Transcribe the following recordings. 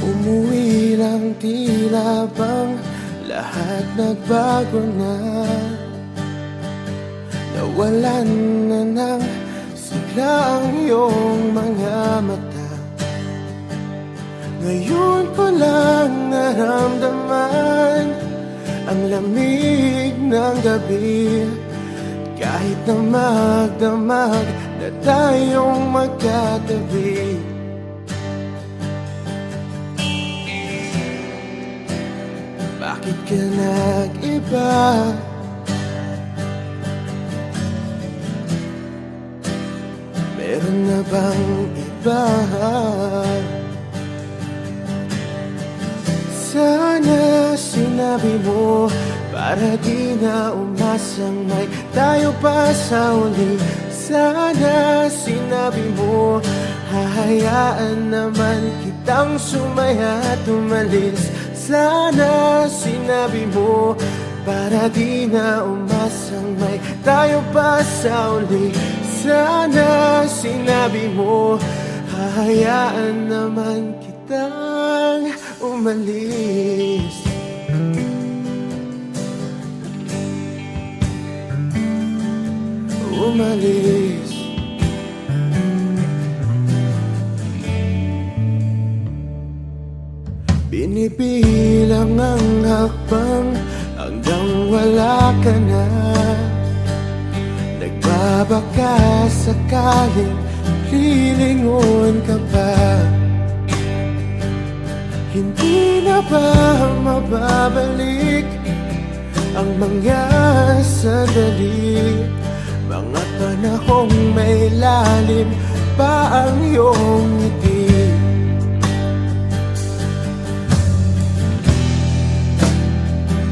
Umuwi lang tila bang lahat nagbago na. Nawalan na ng sigla ang iyong mga mata. Ngayon ko lang naramdaman ang lamig ng gabi. Kahit na magdamag na tayong magkatabi. Bakit ka nag-iba? Meron na bang iba? Sana sinabi mo para di na umasang may tayo pa sa uli. Sana sinabi mo hahayaan naman kitang sumaya at umalis. Sana sinabi mo para di na umasang may tayo pa sa uli. Sana sinabi mo hahayaan naman kitang umalis. Umalis. Binibilang ang hakbang hanggang wala ka na. Nagbabaka sakaling lilingon ka pa. Hindi na ba mababalik ang mga sandali, mga panahong may lalim pa ang iyong ngiti?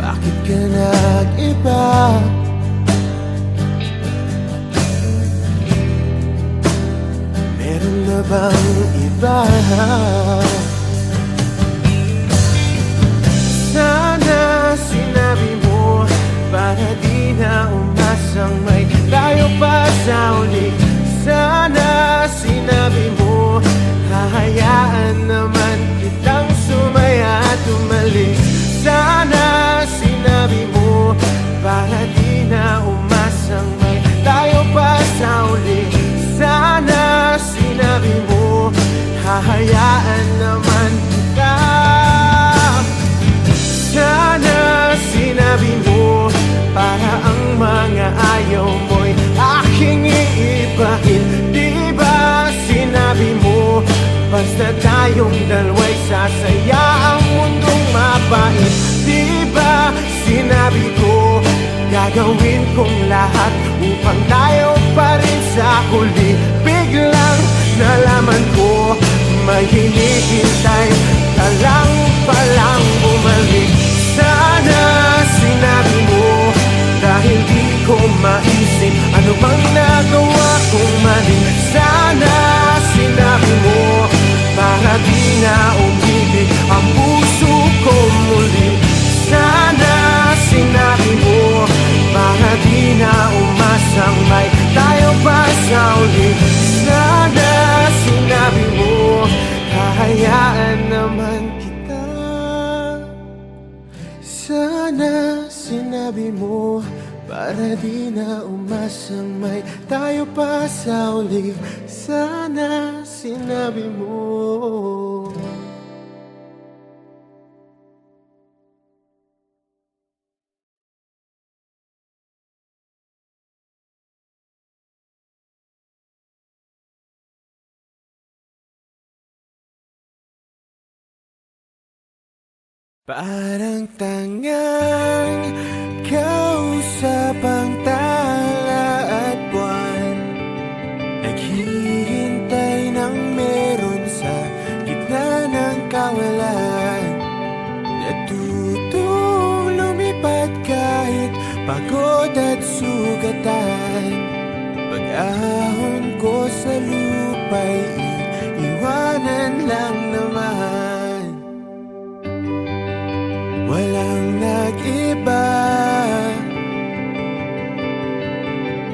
Bakit ka nag-iba? Meron na bang iba? Sana sinabi mo para di na umasang may tayo pa sa uli. Sana sinabi mo hahayaan naman kitang sumaya at umalis. Sana sinabi mo para di na umasang may tayo pa sa uli. Sana sinabi mo hahayaan naman kita. Sana sinabi mo para ang mga ayaw mo'y aking iibahin. Di ba sinabi mo basta tayong dalawa'y sasaya ang mundong mapait? Di ba sinabi ko gagawin kong lahat upang tayo pa rin sa huli? Biglang nalaman ko may hinihintay ka lang palang bumalik. Sana sinabi mo dahil di ko maisip ano bang nagawa kong mali. Sana sinabi mo para di na umibig ang puso ko muli. Sana sinabi mo para di na umasang may tayo pa sa uli. Sana sinabi mo hahayaan naman kita. Sana sinabi mo para di na umasang may tayo pa sa uli. Sana sinabi mo. Parang tangang kausap ang tala at buwan, naghihintay ng meron sa gitna ng kawalan. Natutong lumipad kahit pagod at sugatan. Pag-ahon ko sa lupa'y iwanan lang naman. Walang nag-iba,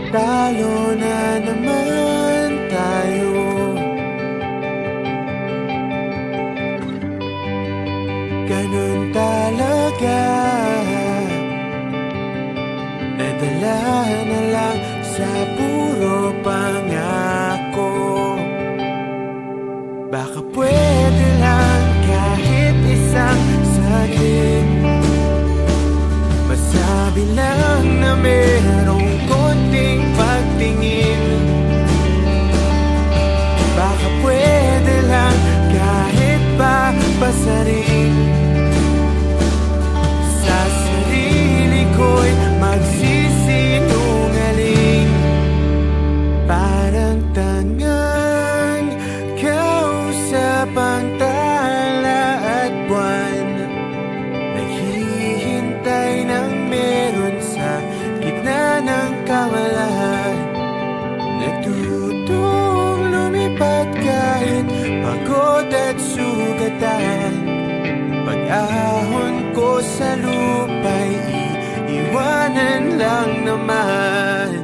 talo na naman tayo. ganun talaga. Nadala na lang sa puro pangako. Baka pwede lang kahit isang saglit, masabi lang na merong konting pagtingin. Baka pwede lang kahit pa pasarin. Sa sarili ko'y magsisinungaling. Parang tangang kausap ang tala at buwan, naghihintay ng meron sa gitna ng kawalan. Natutong lumipad kahit pagod at sugatan. Pag-ahon ko sa lupa'y iiwanan lang naman.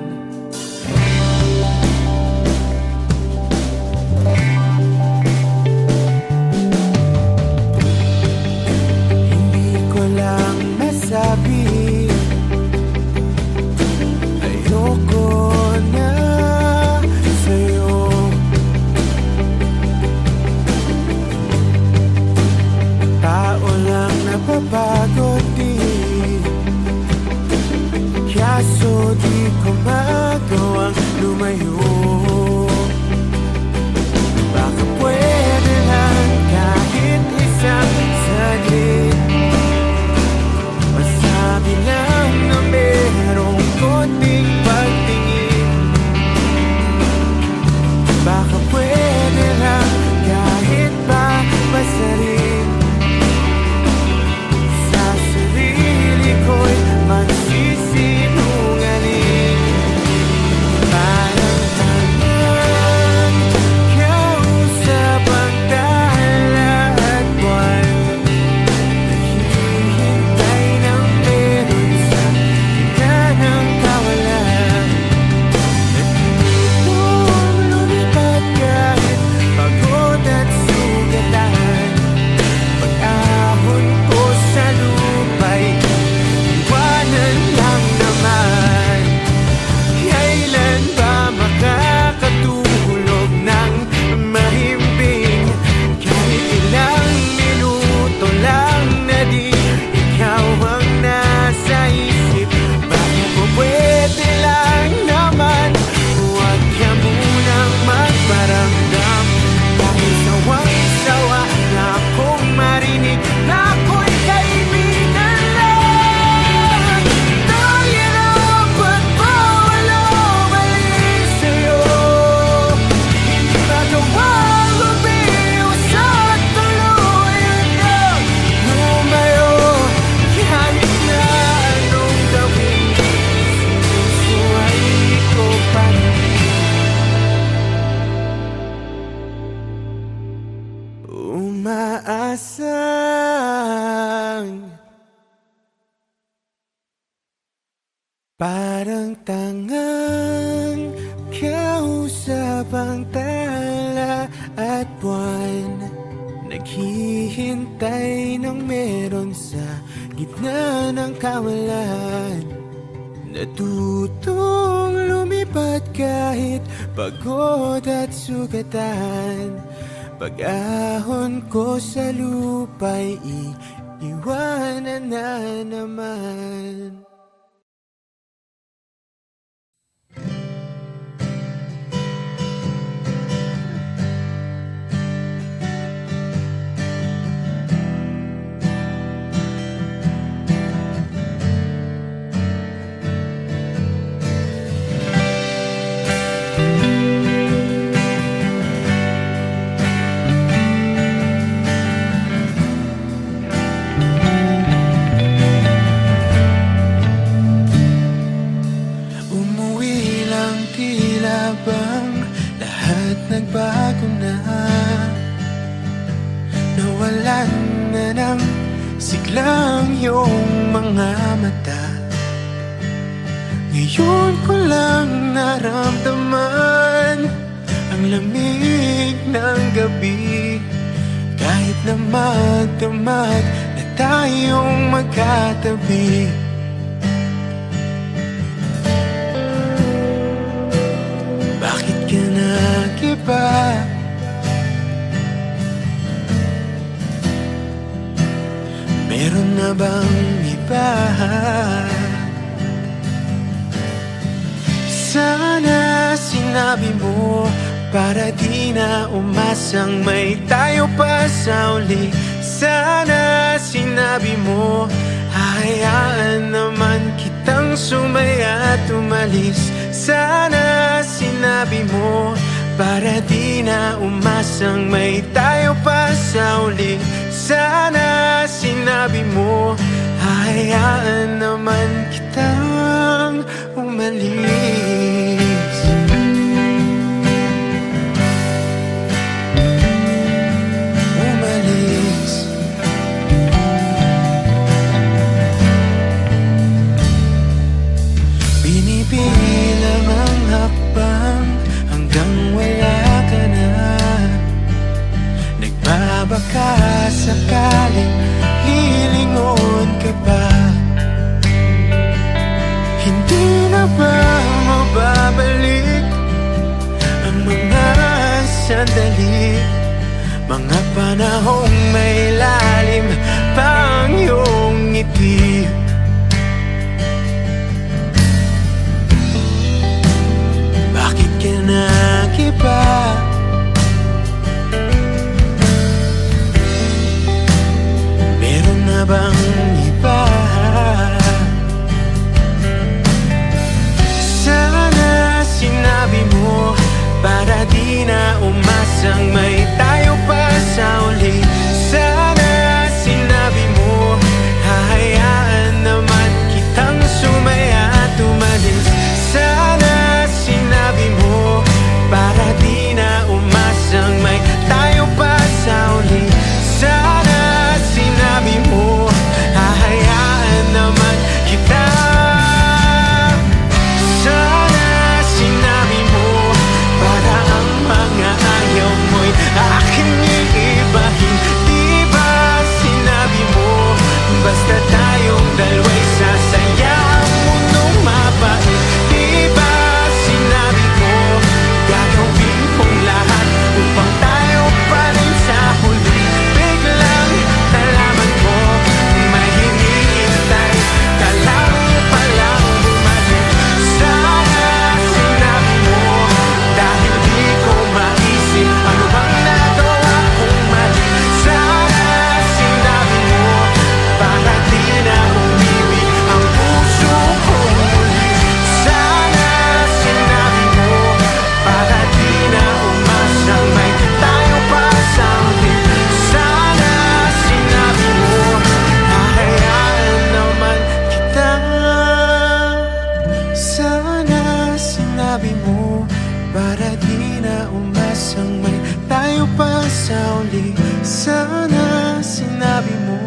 Hindi ko lang masabi, ayoko na sa'yo. Tao lang napapagod din, kaso di ko magawang lumayo. Baka pwede lang kahit isang saglit, masabi lang na merong konting pagtingin. Baka pwede lang kahit pa masarin. Sa sarili ko'y magsisinungaling. Parang tangang kausap ang tala at buwan, naghihintay ng meron sa gitna ng kawalan. Natutong lumipad kahit pagod at sugatan. Pag-ahon ko sa lupa'y iwanan lang naman. Kailan ba makakatulog ng mahimbing? Kahit ilang minuto lang na di ikaw ang nasa isip. Bakit po pwede lang naman huwag ka munang magparamdam? Dahil sawang-sawa na akong marinig na ako'y kaibigan lang. Tayo na ba't bawal umalis sa'yo? Hindi magawang lumiwas at tuluyan ka lumayo. Kahit na anong gawin, sinusuway ko pa rin. Umaasang parang tangang kausap ang tala at buwan, naghihintay ng meron sa gitna ng kawalan. Natutong lumipad kahit pagod at sugatan. Pag-ahon ko sa lupa'y iiwanan na naman. Nagbago na, nawalan na ng siglang iyong mga mata. Ngayon ko lang naramdaman ang lamig ng gabi. Kahit na magdamag tayong magkatabi. Bakit ka nag-iba? Meron na bang iba? Sana sinabi mo para di na umasang may tayo pa sa uli. Sana sinabi mo hahayaan naman kitang sumaya at umalis. Sana sinabi mo para di na umasang may tayo pa sa uli. Sana sinabi mo hahayaan naman kitang umalis. Binibilang ang hakbang hanggang wala ka na. Nagbabaka sakaling lilingon ka pa. Hindi na ba mababalik ang mga sandali, mga panahong may lalim pang iyong ngiti? Bakit ka nag-iba? Meron na bang iba? Sana sinabi mo para di na umasang may tayo pa sa uli. Sana sinabi mo hahayaan naman kitang sumaya at umalis. Sana sinabi mo para di na umasang may tayo pa sa uli. Sana sinabi mo hahayaan naman kita. Sana sinabi mo para ang mga ayaw mo'y aking iibahin. Di ba sinabi mo basta tayong dalawa'y sasaya ang mundong mabait? Di ba sinabi ko gagawin kong lahat upang tayo pa rin sa huli? Biglang nalaman ko may hinihintay ka lang palang bumalik. Sana sinabi mo dahil di ko maisip ano bang nagawa kong mali. Sana sinabi mo para di na umibig ang puso kong muli. Sana sinabi mo para di na umasang may tayo pa sa uli. Sana sinabi mo hahayaan naman kita. Sana sinabi mo para di na umasang may tayo pa sa uli. Sana sinabi mo.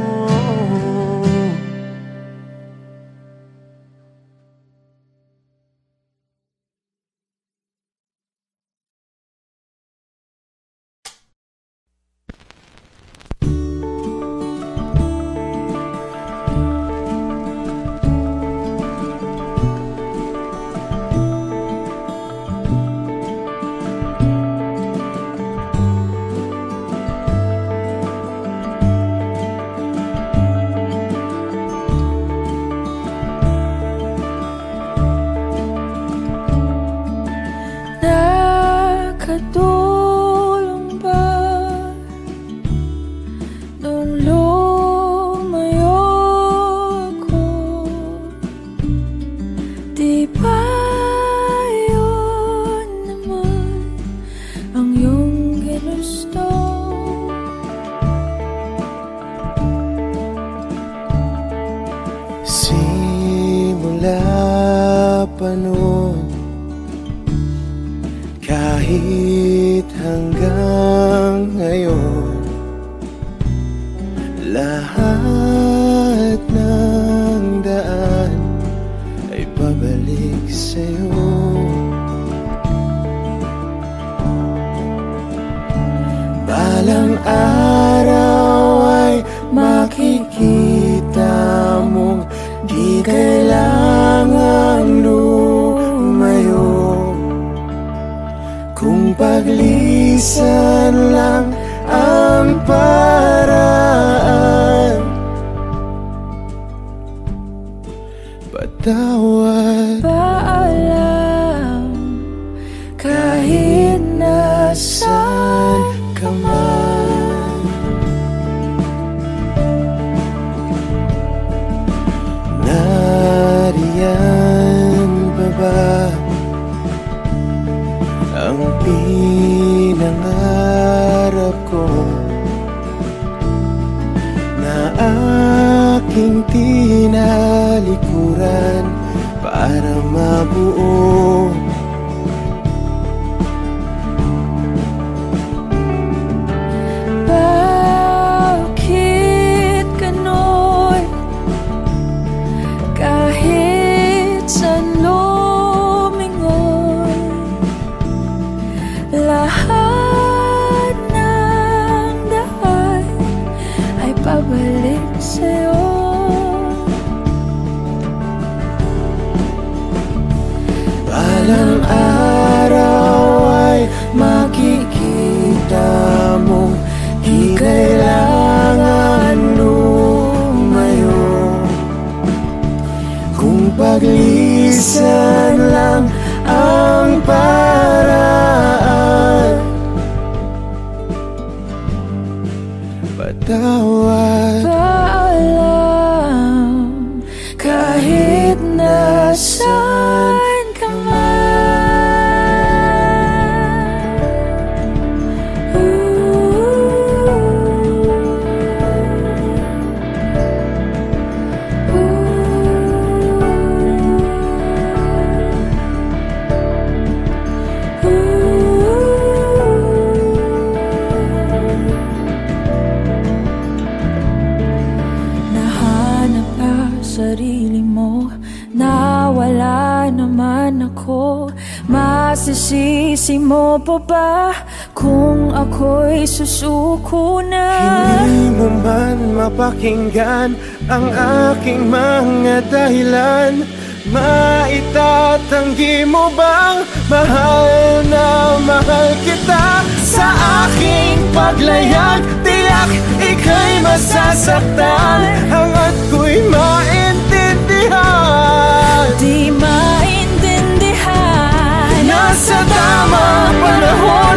Nakatulong ba nung lumayo ko? Di ba yun naman ang iyong ginusto? Simula pa noon kahit hanggang ngayon, lahat ng daan ay pabalik sa'yo. Balang araw ay makikita paglisan lang ang paraan. Patawad, paalam, kahit nasaan ka man. Nariyan pa ba ang pinangarap ko na aking tinalikuran para mabuo? Bakit ganon? Kahit saan lumingon, lahat ng daan ay pabalik sa'yo. Balang araw ay makikita mong di kailangan lumayo. Kung paglisan lang ang paraan, patawad, paalam, kahit nasaan ka man. Nahanap ka sarili mo, nawala naman ako. Masisisi mo pa ba kung ako'y susuko na? hindi mo man mapakinggan ang aking mga dahilan. Maitatanggi mo bang mahal na mahal kita? Sa aking paglayag, tiyak ika'y masasaktan hanggat ko'y maintindihan. Di maintindihan, Nasa tamang panahon,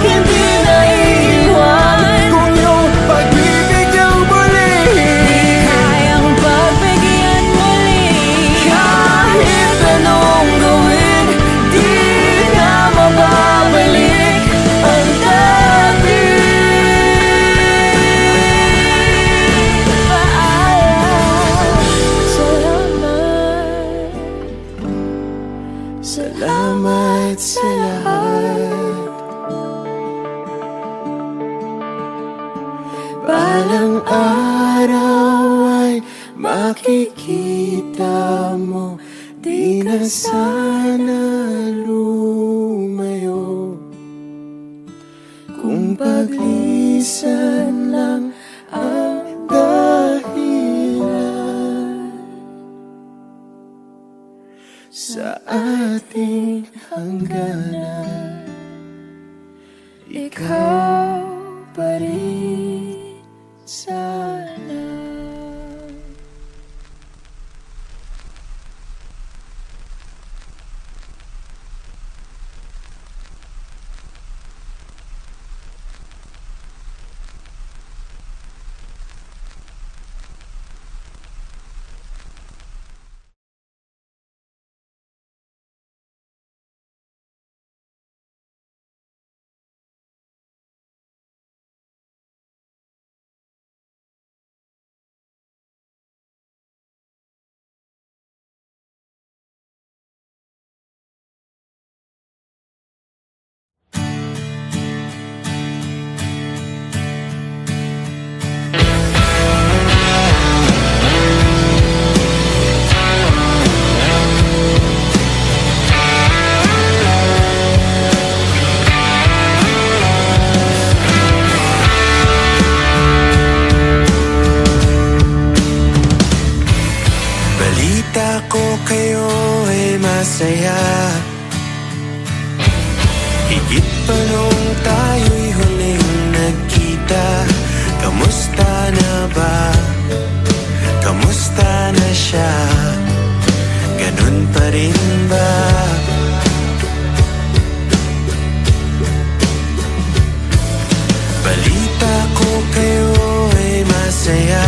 hindi naiiwan. Kung iyong pag-ibig ang muli, kayang pagbigyan muli. kahit anong gawin, di na mababalik ang dati. Paalam, salamat. Salamat sa lahat. Balang araw ay makikita mo, di na sana lumayo. Kung paglisan lang ang dahilan sa ating hangganan, Ikaw pa rin sana. ba? Kamusta na siya? Ganun pa rin ba? Balita ko kayo ay masaya,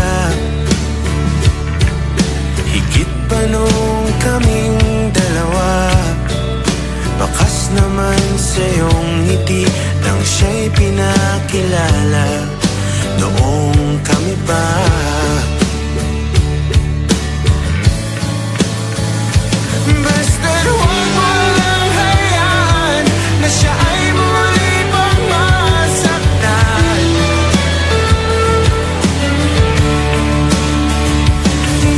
higit pa nung kaming dalawa. Bakas naman sa iyong ngiti nang siya'y pinakilala noong kami pa. Basta't huwag mo lang hayaan na siya ay muli pang masaktan.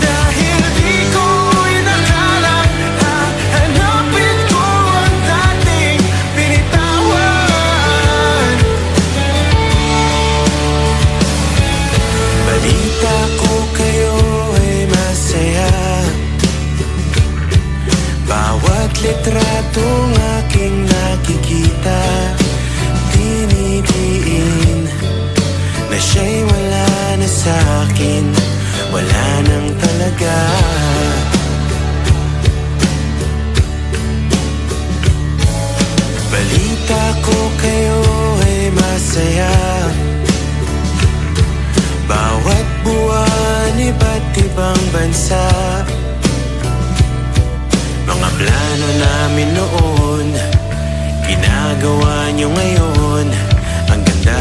Dahil di ko inakalang hahanapin ko ang dating binitawan. Balita ko kayo ay masaya, bawat litratong aking nakikita, dinidiin na siya'y wala na sa'kin, wala nang talaga. Balita ko kayo ay masaya, bawat buwan iba't ibang bansa. Mga plano namin noon, ginagawa niyo ngayon, ang ganda.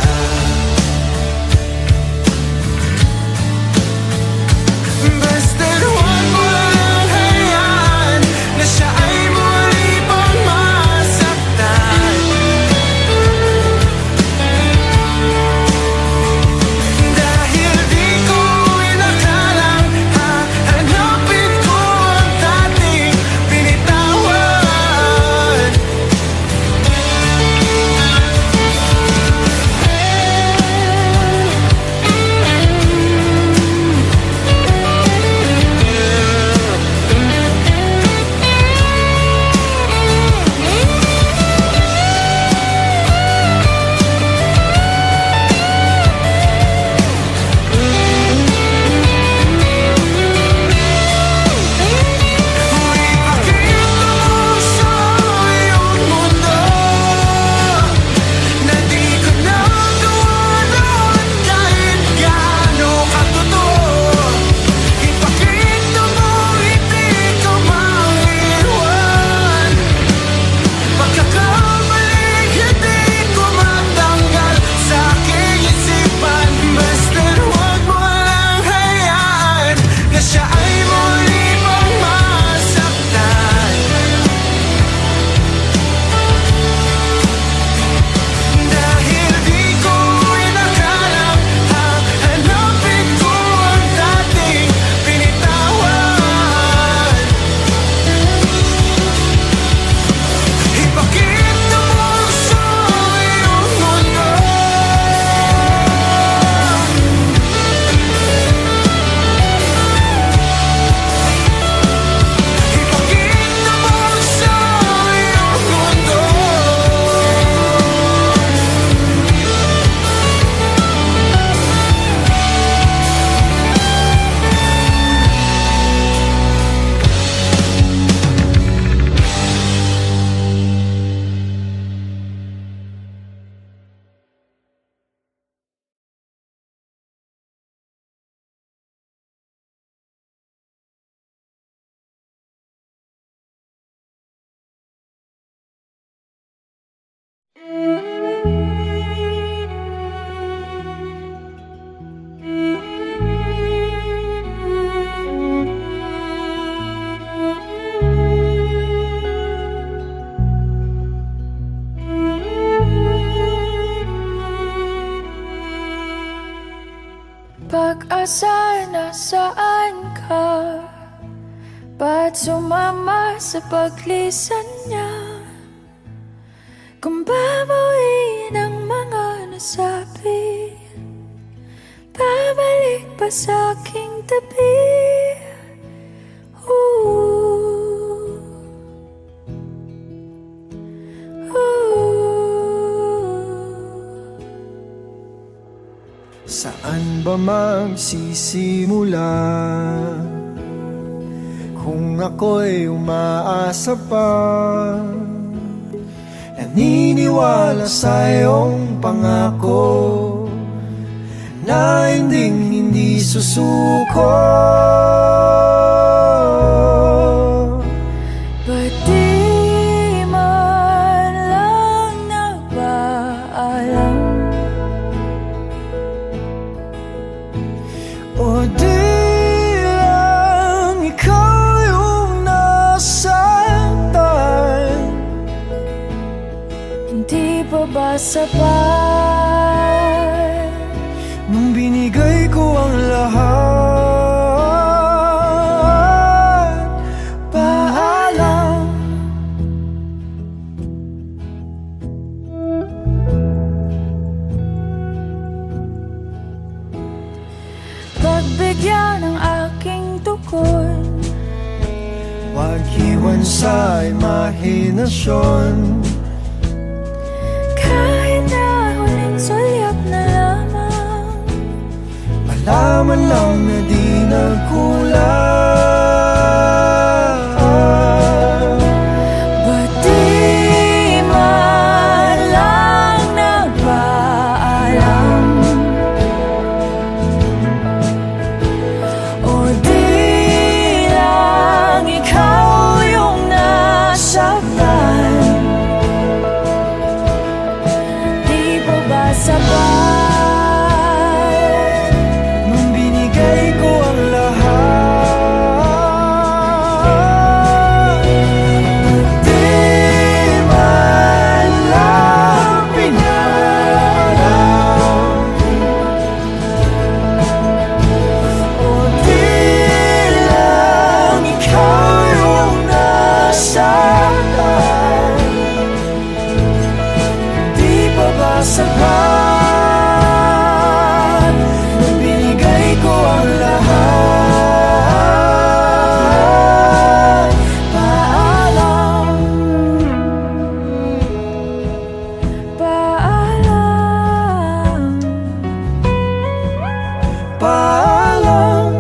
Basta't huwag mo lang hayaan na siya ay muli pang masaktan. Dahil di ko inakalang hahanapin ko ang dating binitawan. Pag-asa, nasaan ka? Ba't sumama sa paglisan niya? Kung babawiin ang mga nasabi, babalik pa sa aking tabi. Saan ba ba magsisimula? Kung ako'y umaasa pa, naniniwala sa iyong pangako na hindi susuko. Ba't di man lang nagpaalam? O di lang ikaw yung nasaktan? Hindi pa ba sapat nung binigay ko ang lahat? Paalam. pagbigyan ng aking tukod? Huwag iwan sa imahinasyon. Kahit na huling sulyap na lamang, Malaman lang na di nagkulang. ba't di man lang nagpaalam? O di lang ikaw yung nasaktan? Di pa ba sapat Nung binigay ko ang lahat? Di man lang pinalam. O di lang ikaw yung nasaktan? Di pa ba sapat nung binigay ko ang lahat? paalam? Paalam. Paalam.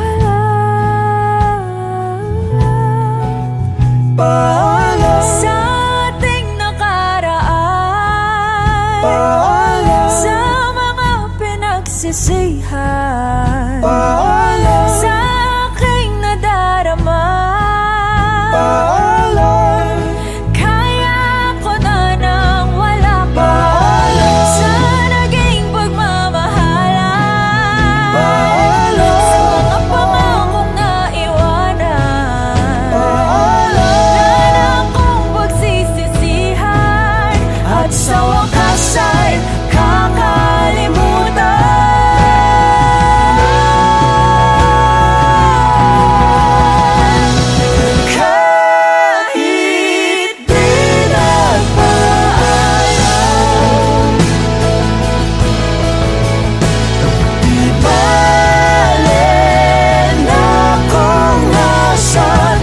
Paalam. Paalam. Sa ating nakaraan, Paalam. sa mga pinagsisihan, Paalam. sa aking nadarama, Paalam. kaya ko na nang wala ka. Paalam. Sa naging pagmamahalan, Paalam. sa mga pangakong naiwanan, Paalam. kung pagsisisihan, at sa wakas ay kakalimutan. Kahit di nagpaalam, di bale na kung nasaktan,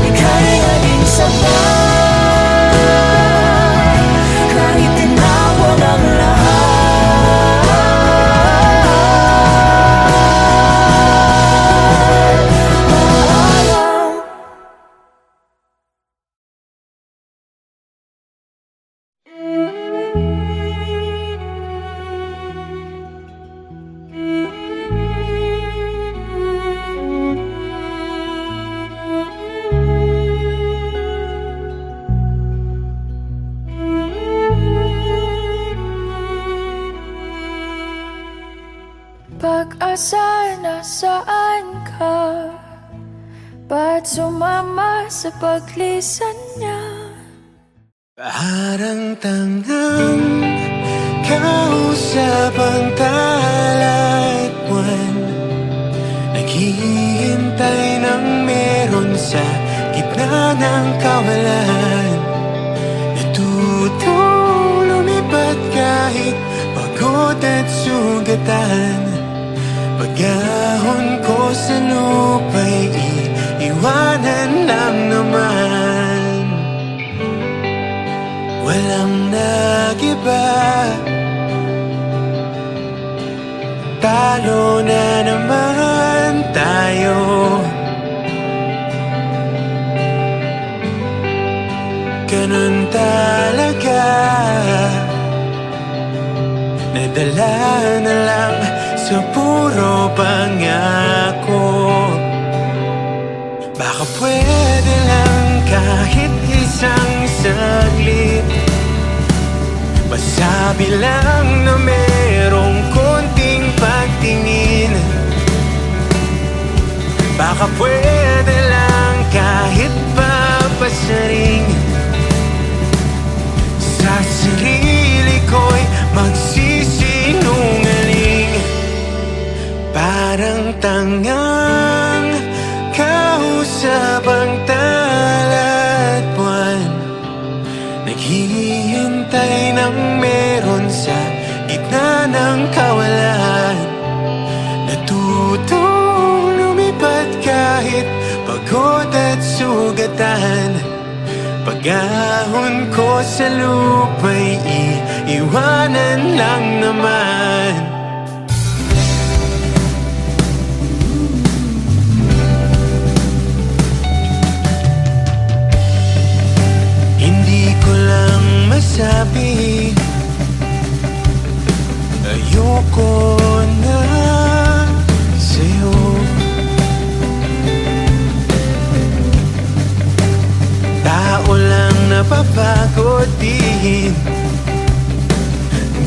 ika'y naging sapat. Kahit tinawag ang lahat, paalam. Pag-asa, nasaan ka? Ba't sumama sa paglisan niya? Parang tangang kausap ang tala at buwan, naghihintay ng meron sa gitna ng kawalan. Natutong lumipat kahit pagod at sugatan. Pag-ahon ko sa lupa'y iiwanan lang naman. walang nag-iba. Talo na naman tayo. Ganun talaga. Nadala na lang sa puro pangako. Baka pwede lang kahit isang saglit, masabi lang na merong konting pagtingin. Baka pwede lang kahit papasaring. Sa sarili ko'y magsisinungaling. Parang tangang kausap ang talat buwan, naghihintay ng meron sa gitna ng kawalan. Natutong lumipad kahit pagod at sugatan. Pag-ahon ko sa lupa'y iiwanan lang naman. Hindi ko lang masabi, ayoko na sa'yo. Tao lang napapagod din,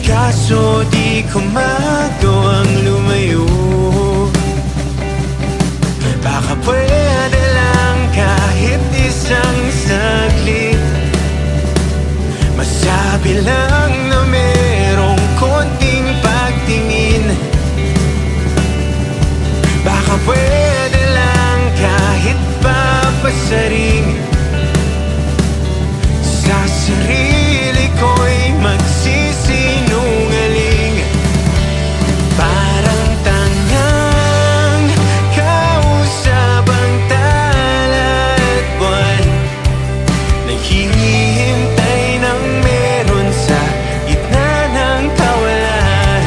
kaso di ko magawang lumayo. Baka pwede lang kahit isang saglit, masabi lang na merong konting pagtingin. Baka pwede lang kahit papasaring. Sa sarili ko'y magsisinungaling. Parang tangang kausap ang talat buwan, naghihintay ng meron sa gitna ng kawalan.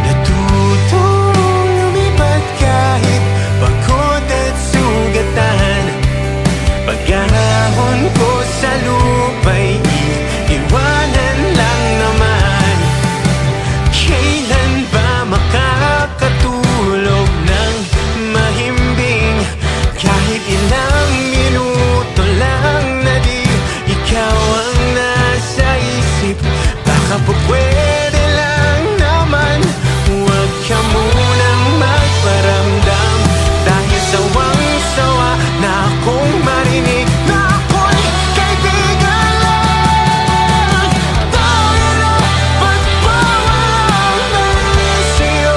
Natutong lumipad kahit pagod at sugatan. Pag-ahon ko sa lupa'y iiwanan lang naman. Kailan ba makakatulog ng mahimbing? Kahit ilang minuto lang na di ikaw ang nasa isip. Baka po pwede lang naman, huwag ka munang magparamdam. Dahil sawang-sawa na akong marinig na ako'y kaibigan lang. Tayo na pagpawalan sa'yo,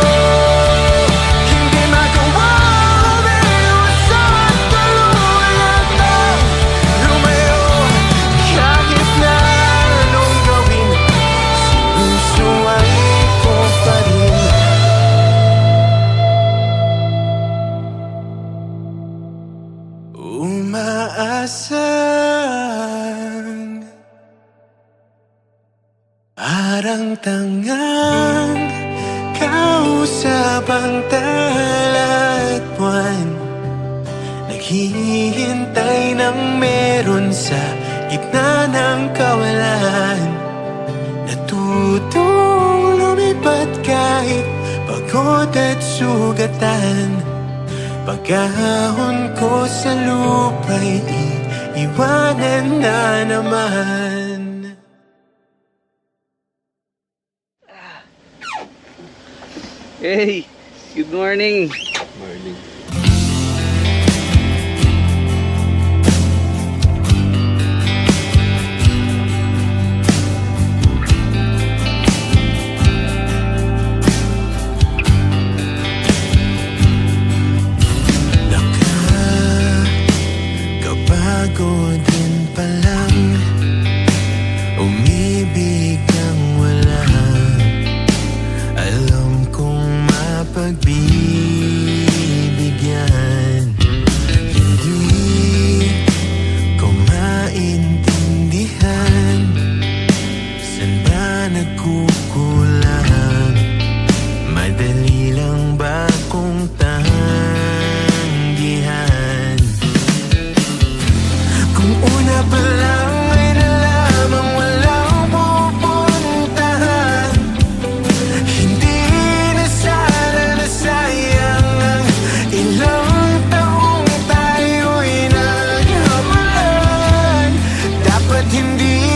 hindi magawang umiwas at tuluyang na lumayo. Kahit na anong gawin, sinusuway ko pa rin. Umaasang parang tangang kausap ang talat buwan, naghihintay ng meron sa gitna ng kawalan. Natutong lumipad kahit pagod at sugatan. Pag-ahon ko sa lupa'y iiwanan na naman. Hey, good morning. Morning. Nakakapagod din palang umibig ang wala. Alam kong mapagbibig At hindi